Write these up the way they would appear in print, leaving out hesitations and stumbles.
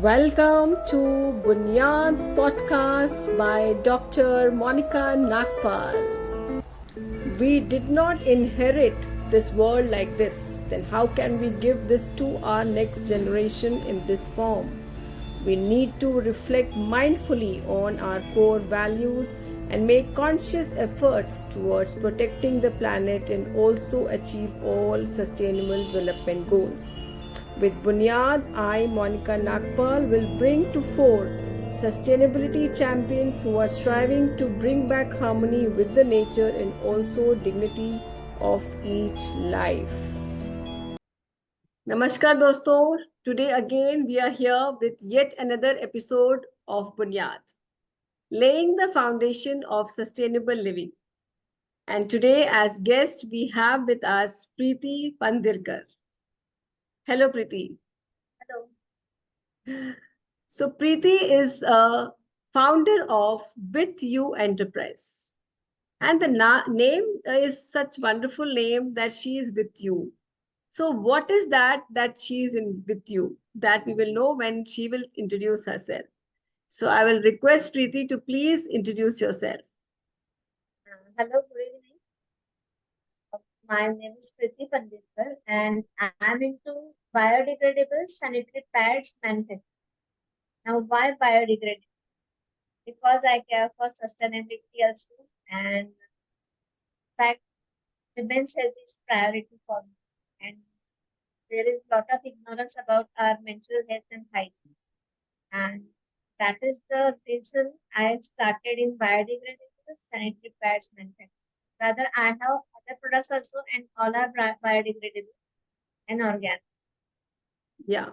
Welcome to BUNIYAAD podcast by Dr. Monica Nagpal. We did not inherit this world like this. Then how can we give this to our next generation in this form? We need to reflect mindfully on our core values and make conscious efforts towards protecting the planet and also achieve all sustainable development goals. With BUNIYAAD, I, Monica Nagpal, will bring to fore sustainability champions who are striving to bring back harmony with the nature and also dignity of each life. Namaskar दोस्तों. Today again we are here with yet another episode of BUNIYAAD, laying the foundation of sustainable living. And today as guest we have with us Preeti Pandirkar. Hello Preeti. Hello. So Preeti is a founder of YOU Enterprise. And the name is such wonderful name that she is with you. So what is that she is in with you? That we will know when she will introduce herself. So I will request Preeti to please introduce yourself. Hello, good evening. My name is Preeti Pandirkar and I am into biodegradable sanitary pads manufacturing. Now, why biodegradable? Because I care for sustainability also, and in fact, women's health is priority for me. And there is a lot of ignorance about our mental health and hygiene. And that is the reason I started in biodegradable sanitary pads manufacturing. Rather, I have other products also, and all are biodegradable and organic. Yeah.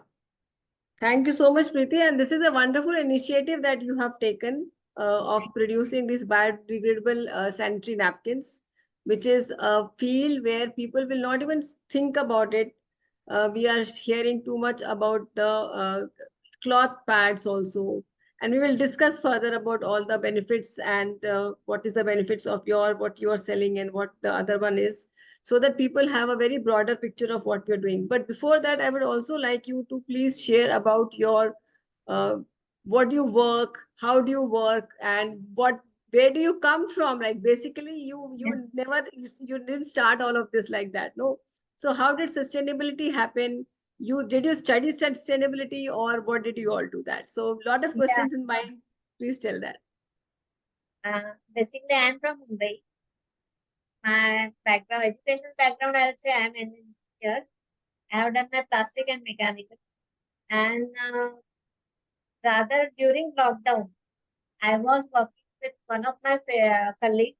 Thank you so much, Preeti. And this is a wonderful initiative that you have taken of producing these biodegradable sanitary napkins, which is a field where people will not even think about it. We are hearing too much about the cloth pads also. And we will discuss further about all the benefits and what is the benefits of what you are selling and what the other one is, so that people have a very broader picture of what you're doing. But before that, I would also like you to please share about your uh, what do you work, how do you work, and where do you come from? Like basically, you never you didn't start all of this like that, no? So how did sustainability happen? You study sustainability, or what did you all do that? So a lot of Yeah. questions in mind. Please tell that. Basically, I am from Mumbai. My background, educational background, I'll say I am an engineer. I have done my plastic and mechanical. And rather during lockdown, I was working with one of my colleagues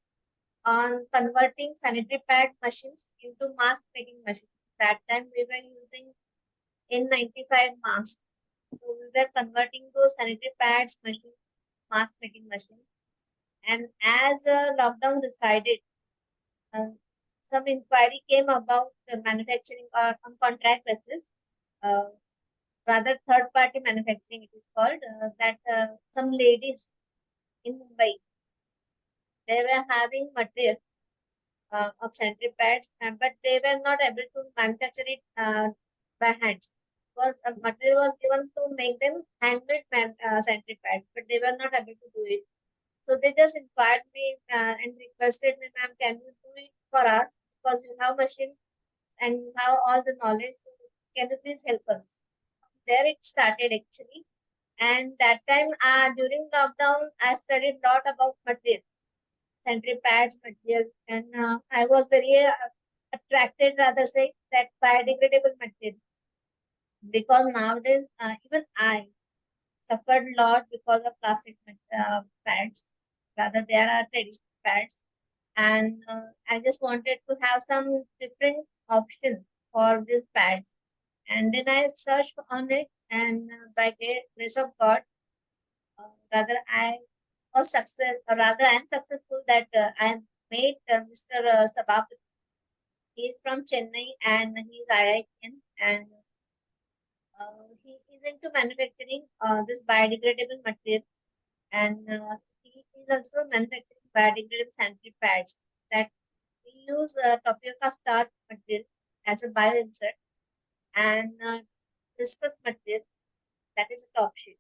on converting sanitary pad machines into mask making machines. That time we were using N95 masks. So we were converting those sanitary pads machines, mask making machines. And as lockdown decided, some inquiry came about manufacturing or on contract basis, uh, rather third party manufacturing it is called, that some ladies in Mumbai, they were having material of sanitary pads, but they were not able to manufacture it by hands. Because material was given to make them handmade sanitary pads, but they were not able to do it. So they just inquired me and requested me, ma'am, can you do it for us? Because you have machine and you have all the knowledge. So can you please help us? There it started actually. And that time during lockdown, I studied a lot about material, sanitary pads material, and I was very attracted, rather say, that biodegradable material, because nowadays even I suffered a lot because of plastic pads. Rather, there are traditional pads, and I just wanted to have some different options for these pads. And then I searched on it, and by grace of God, rather I was success, or rather I am successful that I made Mr. Sabap. He is from Chennai and he is IITian, and he is into manufacturing this biodegradable material, and he is also manufacturing biodegradable sanitary pads that we use tapioca starch material as a bioinsert, and viscose material, That is a top sheet.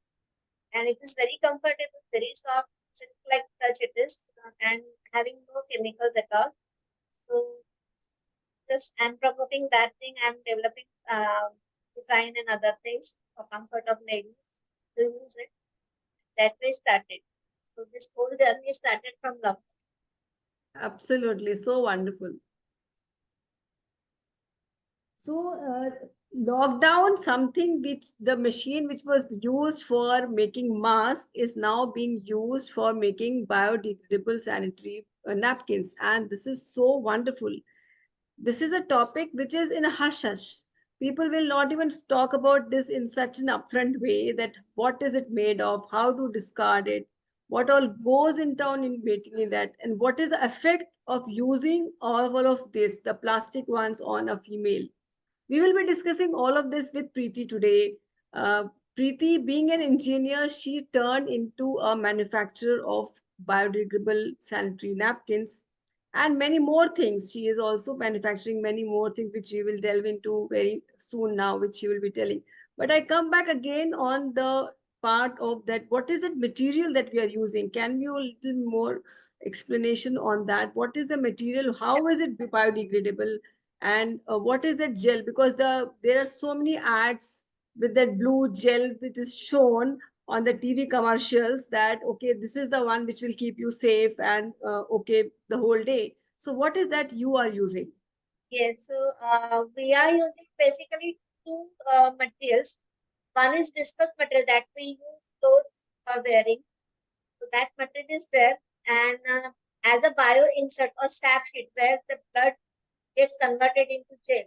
And it is very comfortable, very soft, silk like touch it is, and having no chemicals at all. So just I'm promoting that thing. I'm developing design and other things for comfort of ladies to use it. That way started. So this whole journey started from love. Absolutely, so wonderful. So, lockdown, something which the machine which was used for making masks is now being used for making biodegradable sanitary napkins. And this is so wonderful. This is a topic which is in a hush hush. People will not even talk about this in such an upfront way that what is it made of, how to discard it, what all goes in town in making that, and what is the effect of using all of this, the plastic ones on a female. We will be discussing all of this with Preeti today. Uh, Preeti, being an engineer, she turned into a manufacturer of biodegradable sanitary napkins and many more things. She is also manufacturing many more things, which we will delve into very soon now, which she will be telling. But I come back again on the part of that. What is the material that we are using? Can you a little more explanation on that? What is the material? How is it biodegradable? And what is that gel? Because there are so many ads with that blue gel which is shown on the TV commercials that okay, this is the one which will keep you safe and okay the whole day. So what is that you are using? Yes, so we are using basically two materials. One is viscose material that we use clothes for wearing. So that material is there, and as a bio insert or sap sheet where the blood gets converted into gel.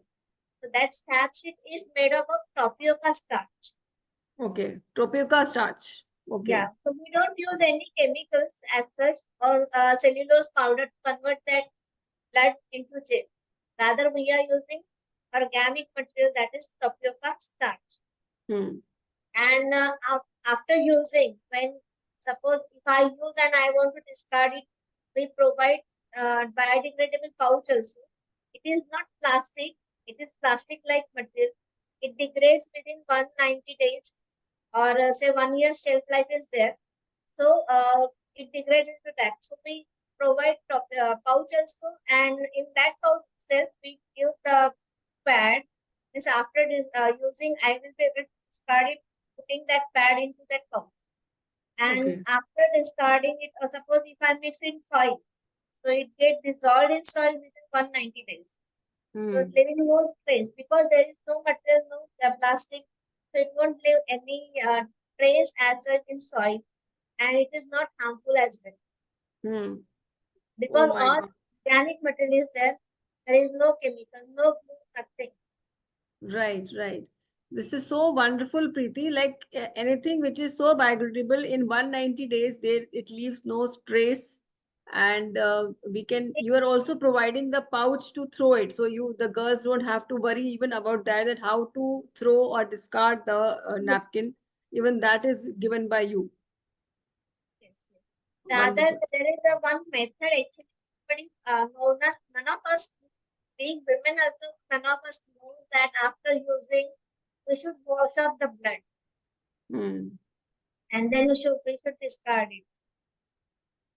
So that sap sheet is made up of tapioca starch. Okay, tapioca starch. Yeah, Okay. so we don't use any chemicals as such or cellulose powder to convert that blood into gel. Rather, we are using organic material that is tapioca starch. Hmm. And after using, when suppose if I use and I want to discard it, we provide biodegradable pouch also. It is not plastic, it is plastic like material. It degrades within 190 days or say 1 year shelf life is there. So it degrades into that. So we provide pouch also, and in that pouch itself we give the pad. This after this using, I will be able to discard it, putting that pad into that pouch. And Okay. after discarding it, or suppose if I mix in soil, so it get dissolved in soil within 190 days. So Hmm. leaving no trace because there is no material, no plastic, so it won't leave any trace as such in soil, and it is not harmful as well Hmm. Oh because my all God. organic material is there. There is no chemical, no glue, nothing. Right, right. This is so wonderful, Preeti. Like anything which is so biodegradable in 190 days, there it leaves no trace. And we can. You are also providing the pouch to throw it, so the girls don't have to worry even about that. That how to throw or discard the Yes, napkin. Even that is given by you. yes. Rather, Wonderful. there is a one method actually, but none of us, being women also, none of us know that after using, we should wash off the blood Hmm. and then we should discard it.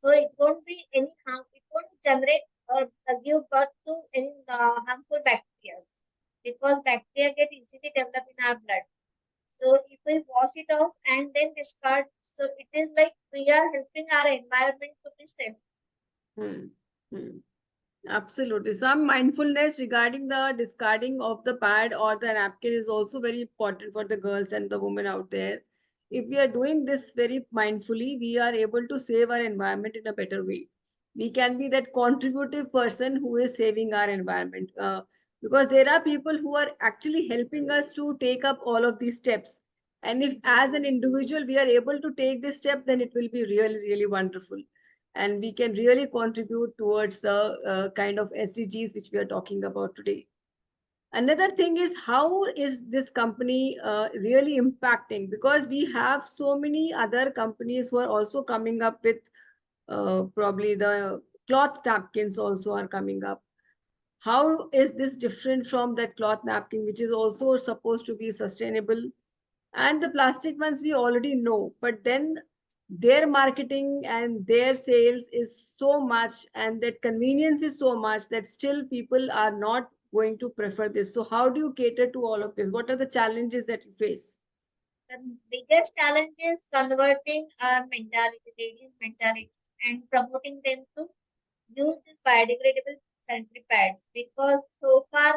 So it won't be any harm. It won't generate or give birth to any harmful bacteria because bacteria get easily developed in our blood. So if we wash it off and then discard, so it is like we are helping our environment to be safe. Hmm. Hmm. Absolutely. Some mindfulness regarding the discarding of the pad or the napkin is also very important for the girls and the women out there. If we are doing this very mindfully, we are able to save our environment in a better way. We can be that contributive person who is saving our environment. Because there are people who are actually helping us to take up all of these steps. And if, as an individual, we are able to take this step, then it will be really, really wonderful and we can really contribute towards the kind of SDGs which we are talking about today. Another thing is how is this company really impacting? Because we have so many other companies who are also coming up with probably the cloth napkins also are coming up. How is this different from that cloth napkin, which is also supposed to be sustainable And the plastic ones we already know, but then their marketing and their sales is so much, and that convenience is so much that still people are not going to prefer this. So how do you cater to all of this? What are the challenges that you face? The biggest challenge is converting our mentality, ladies' mentality, and promoting them to use these biodegradable sanitary pads, because so far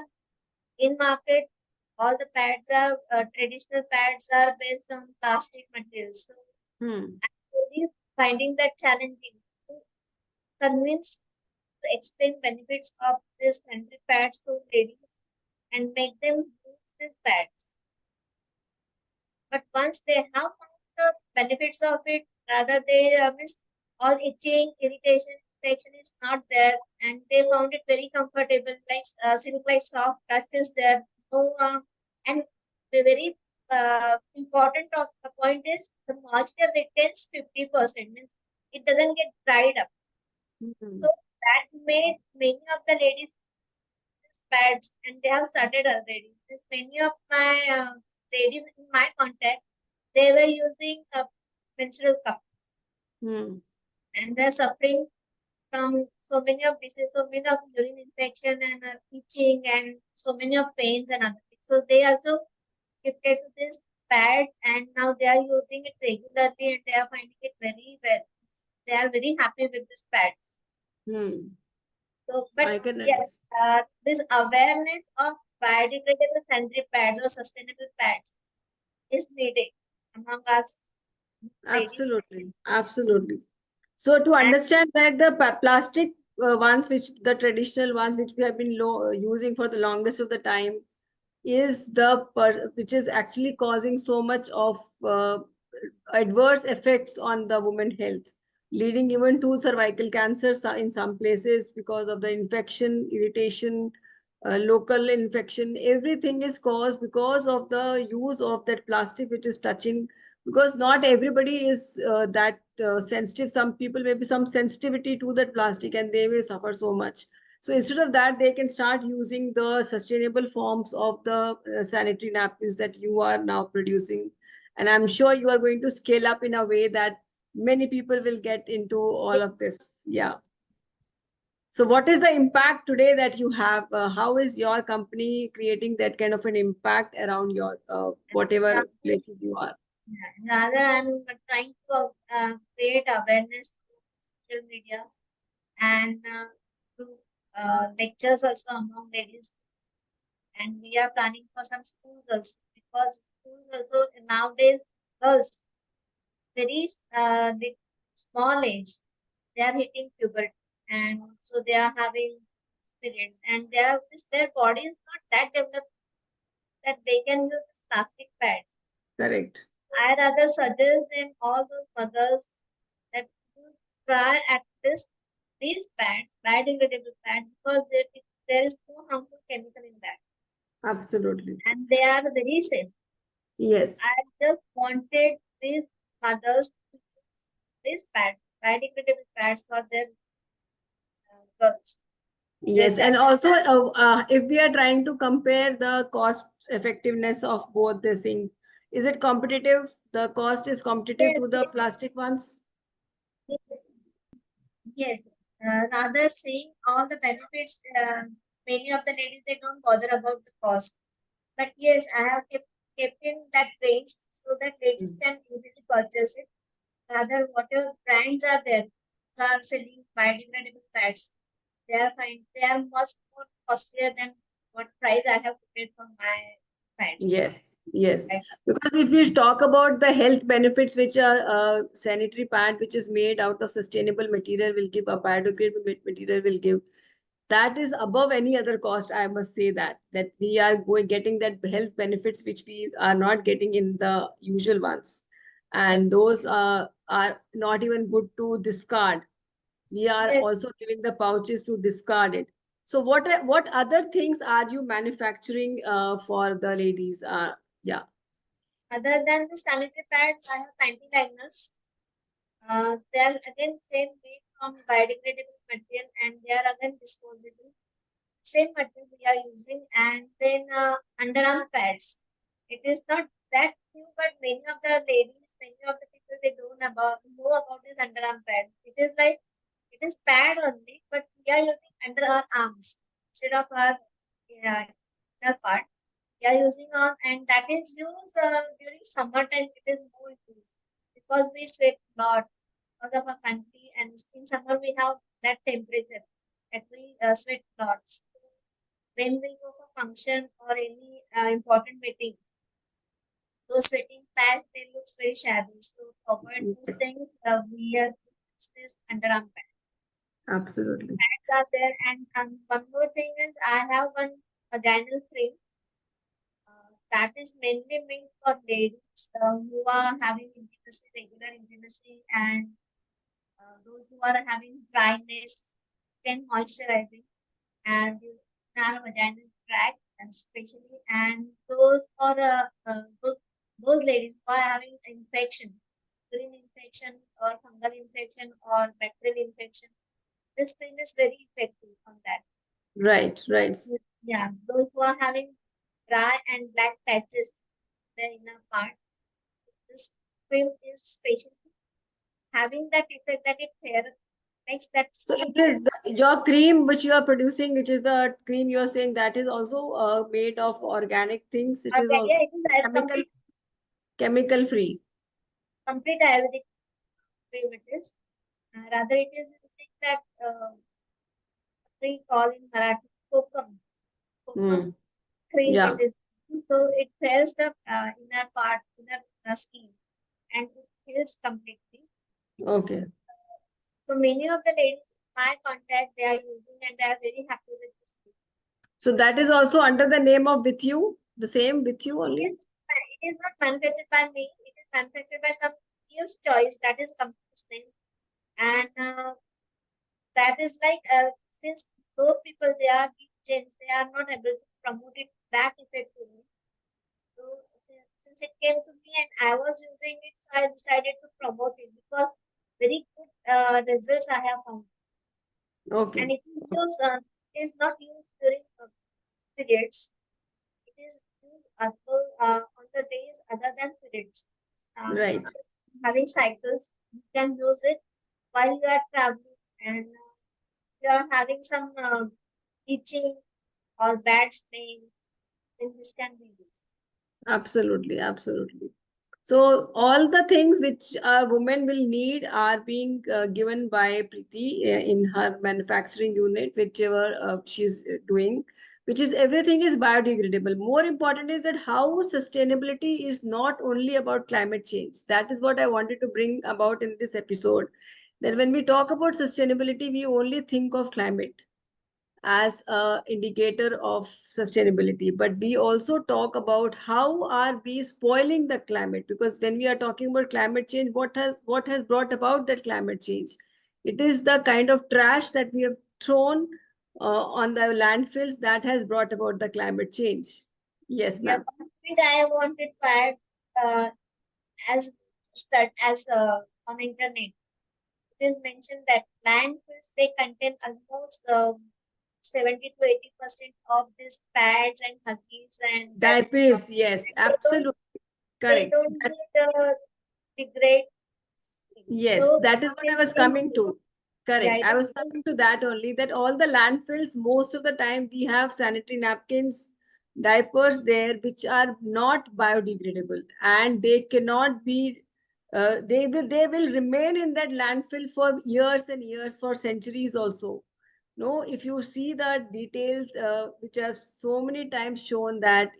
in market all the pads are traditional pads are based on plastic materials. So Hmm. I'm really finding that challenging to convince, to explain benefits of these sanitary pads to ladies and make them use these pads. But once they have found the benefits of it, rather they miss all itching, irritation, infection is not there, and they found it very comfortable, like silk like soft touch is there. So and the very important of the point is the moisture retains 50%, means it doesn't get dried up. Hmm. So that made many of the ladies use pads, and they have started already. Since many of my ladies in my contact, they were using a menstrual cup, Hmm. and they're suffering from so many of diseases, so many of urine infection and itching and so many of pains and other things. So they also shifted to these pads, and now they are using it regularly and they are finding it very well. They are very happy with these pads. Hmm. So, but I can yes, understand. this awareness of biodegradable sanitary pads or sustainable pads is needed among us ladies. Absolutely. Absolutely. So to understand that the plastic ones, which the traditional ones, which we have been using for the longest of the time, is which is actually causing so much of adverse effects on the woman health, leading even to cervical cancer in some places because of the infection, irritation, local infection. Everything is caused because of the use of that plastic which is touching. Because not everybody is that sensitive. Some people may be some sensitivity to that plastic and they may suffer so much. So instead of that, they can start using the sustainable forms of the sanitary napkins that you are now producing. And I'm sure you are going to scale up in a way that many people will get into all of this. Yeah. So what is the impact today that you have? How is your company creating that kind of an impact around your whatever places you are? Rather, I'm trying to create awareness through social media and through lectures also among ladies. And we are planning for some schools also, because schools also nowadays girls very small age, they are hitting puberty, and so they are having periods, and their body is not that developed that they can use this plastic pads. Correct. I rather suggest them, all those mothers, that you try at least these pads, biodegradable pads, because there is no harmful chemical in that, Absolutely. and they are very safe. Yes. I just wanted these mothers to use these pads, biodegradable pads for their girls, their Yes, child. and also if we are trying to compare the cost effectiveness of both the things, is it competitive? The cost is competitive Yes, to the plastic ones? yes, yes. Rather seeing all the benefits, many of the ladies they don't bother about the cost. But yes, I have kept in that range so that ladies Mm. can easily purchase it. Rather, whatever brands are there, who are selling biodegradable pads, they are fine. They are much more costlier than what price I have paid for my pads. Yes, yes. Right? Because if we talk about the health benefits, which are sanitary pad, which is made out of sustainable material, will give a biodegradable material will give. That is above any other cost. I must say that we are going getting that health benefits which we are not getting in the usual ones, and those are not even good to discard. We are Yes. also giving the pouches to discard it. So what other things are you manufacturing for the ladies? Yeah. Other than the sanitary pads, I have panty liners. They are again same made from biodegradable material, and they are again disposable. Same material we are using, and then underarm pads. It is not that new, but many of the ladies, many of the people, they don't know about this underarm pad. It is like, it is pad only, but we are using under our arms instead of our inner part. We are using on, and that is used during summertime. It is more used because we sweat a lot because of our country, and in summer we have that temperature that we sweat lots. When we go for function or any important meeting, those sweating pads, they look very shabby. So to avoid those things, we are this underarm pad. Absolutely. Pads are there, and one more thing is I have one vaginal cream that is mainly meant for ladies who are having intimacy, regular intimacy, and those who are having dryness, then moisturizing, and narrow vaginal tract, and especially, and those are those ladies who are having infection, urine infection, or fungal infection, or bacterial infection. This cream is very effective on that. Right, right. Yeah, those who are having dry and black patches the inner part, this cream is specially having that effect that it makes that So skin. it is your cream which you are producing, which is the cream you are saying, that is also made of organic things. It is also Yeah, it is chemical chemical free. complete Ayurvedic cream it is. Rather, it is using that we call in Marathi kokum. Kokum cream Yeah. it is. So it fairs the inner part, inner skin, and it heals completely. Okay. So many of the ladies in my contact, they are using and they are very happy with this cream. So that is also under the name of With You, the same With You only? It is not manufactured by me. It is manufactured by some News Choice, that is company's name. And that is like, since those people, they are being changed, they are not able to promote it that effectively. So since it came to me and I was using it, so I decided to promote it because very good results I have found. Okay. And it is not used during periods. It is used on the days other than periods. Right. Having cycles, you can use it while you are traveling, and you are having some itching or bad stain, then this can be used. Absolutely. Absolutely. So all the things which a woman will need are being given by Preeti in her manufacturing unit, whichever she's doing, which is everything is biodegradable. More important is that how sustainability is not only about climate change. That is what I wanted to bring about in this episode. That when we talk about sustainability, we only think of climate as a indicator of sustainability, but we also talk about how are we spoiling the climate, because when we are talking about climate change, what has brought about that climate change? It is the kind of trash that we have thrown on the landfills that has brought about the climate change. Yes, Yeah, ma'am. one bit I wanted to add, as on internet, it is mentioned that landfills, they contain almost 70 to 80% of these pads and huggies and Diapers, yes, they don't absolutely they correct. don't degrade. Yes, So that is what I was coming to. yeah, Correct. it I is was coming to that only, that all the landfills, most of the time we have sanitary napkins, diapers there, which are not biodegradable, and they cannot be, they will remain in that landfill for years and years, for centuries also. No, if you see the details, which have so many times shown that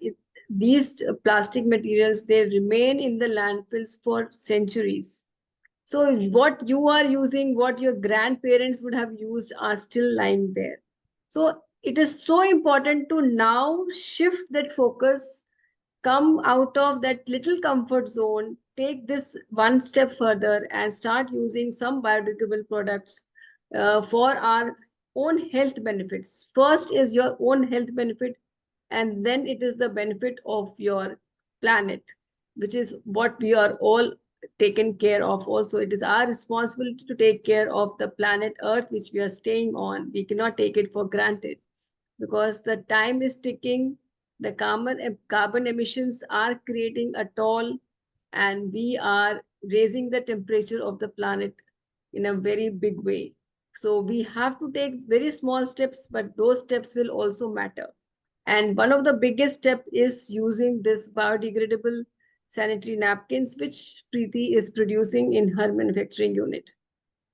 these plastic materials, they remain in the landfills for centuries. So what you are using, what your grandparents would have used are still lying there. So it is so important to now shift that focus, come out of that little comfort zone, take this one step further and start using some biodegradable products for our own health benefits. First is your own health benefit, and then it is the benefit of your planet, which is what we are all taken care of. Also, it is our responsibility to take care of the planet Earth, which we are staying on. We cannot take it for granted, because the time is ticking. The carbon emissions are creating a toll. and we are raising the temperature of the planet in a very big way. So we have to take very small steps, but those steps will also matter. And one of the biggest step is using this biodegradable sanitary napkins, which Preeti is producing in her manufacturing unit.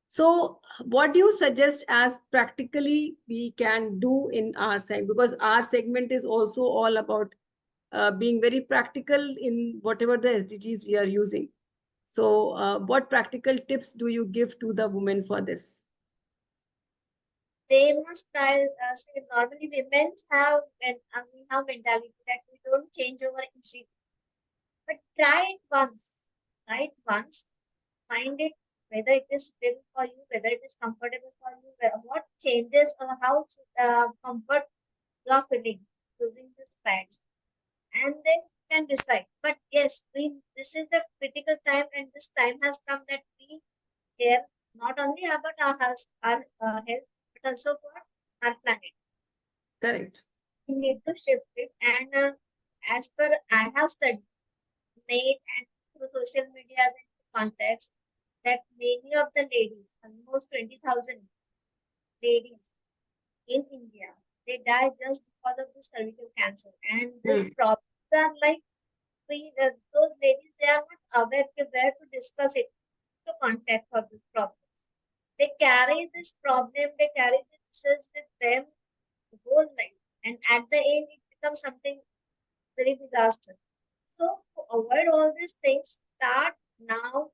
So what do you suggest as practically we can do in our segment? Because our segment is also all about being very practical in whatever the SDGs we are using. So what practical tips do you give to the women for this? They must try. See, normally women have we have mentality that we don't change over easily. But try it once. Try it once. Find it whether it is fit for you, whether it is comfortable for you, what changes or how comfort you are feeling using these pads, and then you can decide. But yes, this is the critical time, and this time has come that we care not only about health, but also for our planet. Correct. We need to shift it, and as per I have studied, made and through social media and context, that many of the ladies, almost 20,000 ladies in India, they die just because of this cervical cancer. And this problems are like those ladies, they are not aware where to discuss it, to contact for this problem. They carry this problem, they carry this research with them the whole life. And at the end, it becomes something very disaster. So to avoid all these things, start now,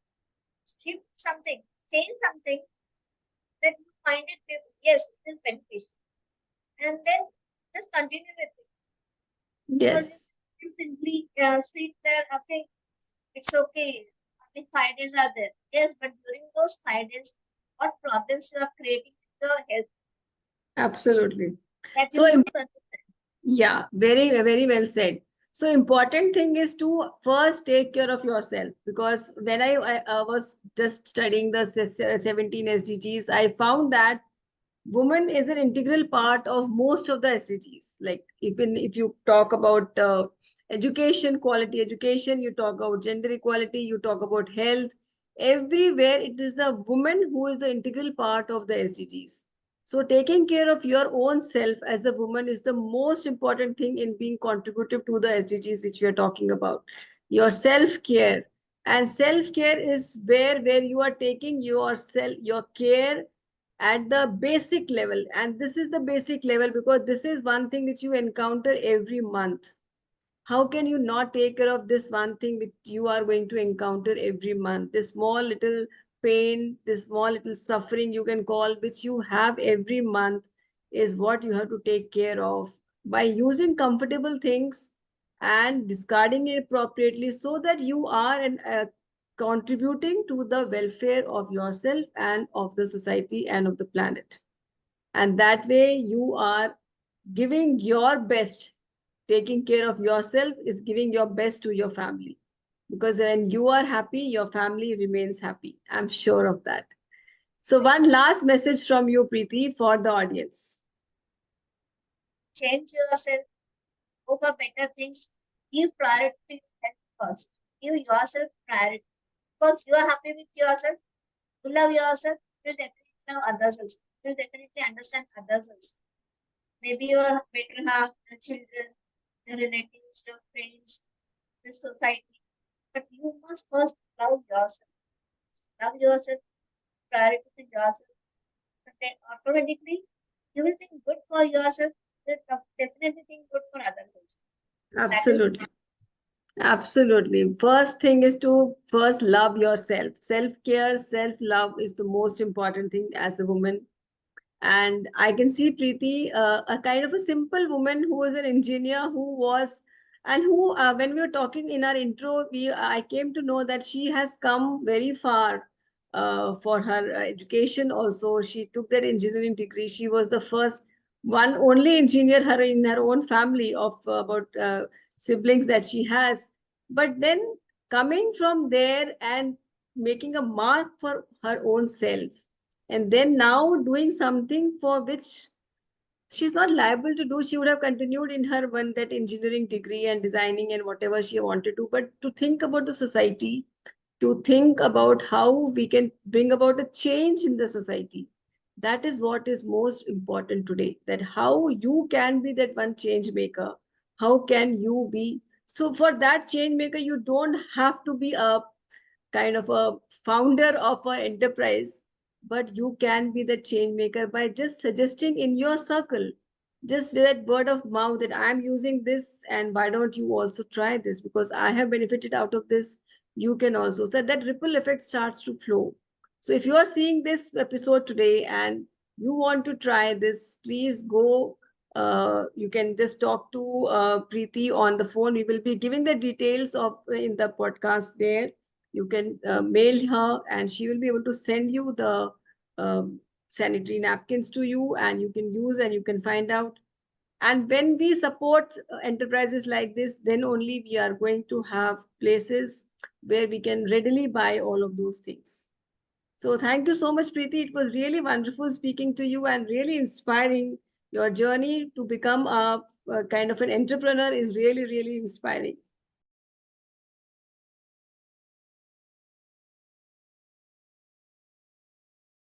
shift something, change something that you find it, yes, it is beneficial. And then just continue with it. Because Yes. you simply sit there, okay, it's okay. Only 5 days are there. Yes, but during those 5 days, what problems you are creating with your health, Absolutely. that you So need to understand. yeah, very well said. So important thing is to first take care of yourself, because when I was just studying the 17 SDGs, I found that woman is an integral part of most of the SDGs. Like even if you talk about education, quality education, you talk about gender equality, you talk about health, everywhere it is the woman who is the integral part of the SDGs. So taking care of your own self as a woman is the most important thing in being contributive to the SDGs which we are talking about. Your self-care. And self-care is where you are taking yourself, your care at the basic level. And this is the basic level because this is one thing which you encounter every month. How can you not take care of this one thing which you are going to encounter every month? This small little pain, this small little suffering you can call, which you have every month, is what you have to take care of by using comfortable things and discarding it appropriately, so that you are contributing to the welfare of yourself and of the society and of the planet. And that way you are giving your best. Taking care of yourself is giving your best to your family, because when you are happy, your family remains happy. I'm sure of that. So one last message from you, Preeti, for the audience. Change yourself, go for better things, give priority to health first. Give yourself priority. Because you are happy with yourself, you love yourself, you will definitely love others also. You will definitely understand others also. Maybe your better half, your children, your relatives, your friends, the society. But you must first love yourself. Love yourself, priority to yourself. But then automatically, you will think good for yourself. You will definitely think good for others also. That is Absolutely. Absolutely. First thing is to first love yourself. Self care, self love is the most important thing as a woman. And I can see Preeti, a kind of a simple woman who is an engineer, who was, and who, when we were talking in our intro, I came to know that she has come very far for her education. Also, she took that engineering degree. She was the first, one only engineer her in her own family of about siblings that she has. But then coming from there and making a mark for her own self, and then now doing something for which she's not liable to do. She would have continued in her one that engineering degree and designing and whatever she wanted to. But to think about the society, to think about how we can bring about a change in the society, that is what is most important today. That how you can be that one change maker. How can you be? So for that change maker, you don't have to be a kind of a founder of an enterprise, but you can be the change maker by just suggesting in your circle, just with that word of mouth, that I'm using this and why don't you also try this, because I have benefited out of this. You can also, so that ripple effect starts to flow. So if you are seeing this episode today and you want to try this, please go. You can just talk to Preeti on the phone. We will be giving the details of in the podcast there. You can mail her and she will be able to send you the sanitary napkins to you, and you can use and you can find out. And when we support enterprises like this, then only we are going to have places where we can readily buy all of those things. So thank you so much, Preeti. It was really wonderful speaking to you and really inspiring. Your journey to become a kind of an entrepreneur is really, really inspiring.